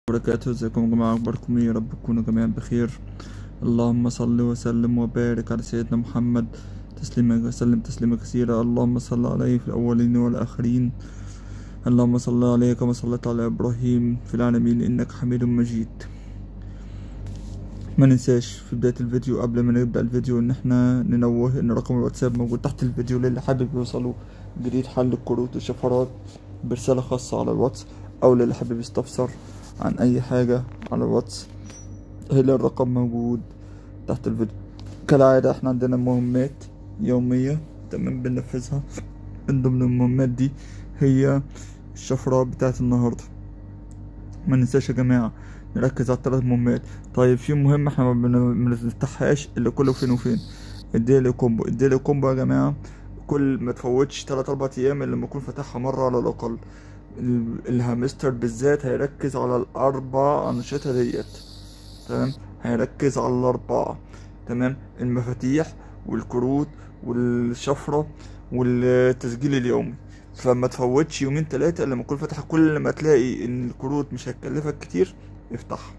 وبركاته. ازيكم يا جماعة؟ اخباركم ايه؟ يا رب تكونوا جميعا بخير. اللهم صل وسلم وبارك على سيدنا محمد تسليما كثيرا. اللهم صل عليه في الاولين والاخرين. اللهم صل عليه كما صليت على ابراهيم في العالمين انك حميد مجيد. ما ننساش في بداية الفيديو قبل ما نبدأ الفيديو ان احنا ننوه ان رقم الواتساب موجود تحت الفيديو للي حابب يوصلوا جديد حل الكروت والشفرات برسالة خاصة على الواتس، او للي حابب يستفسر عن اي حاجة على الواتس هنا الرقم موجود تحت الفيديو. كالعادة احنا عندنا مهمات يومية تمام بننفذها. من ضمن المهمات دي هي الشفرات بتاعت النهاردة. ما ننساش يا جماعة نركز على الثلاث مهمات. طيب في مهمة احنا ما بنفتحهاش الا كل فين وفين، الديلي كومبو. الديلي كومبو يا جماعة كل ما تفوتش 3-4 ايام اللي لما اكون فاتحها مرة على الاقل. الهامستر بالذات هيركز على الاربع انشطة ديت، تمام. هيركز على الاربعة، تمام. المفاتيح والكروت والشفرة والتسجيل اليومي. فما تفوتش يومين 3 لما تكون فاتحة. كل ما تلاقي ان الكروت مش هتكلفك كتير افتحها،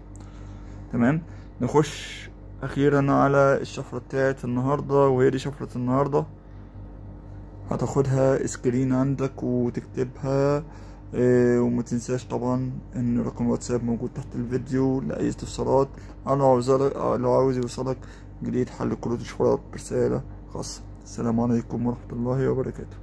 تمام. نخش اخيرا على الشفرة بتاعت النهاردة، وهي دي شفرة النهاردة. هتاخدها سكرين عندك وتكتبها. وما تنساش طبعا ان رقم الواتساب موجود تحت الفيديو لاي استفسارات. لو عاوز يوصلك جديد حل كروت الشفرات برسالة خاصة. السلام عليكم ورحمة الله وبركاته.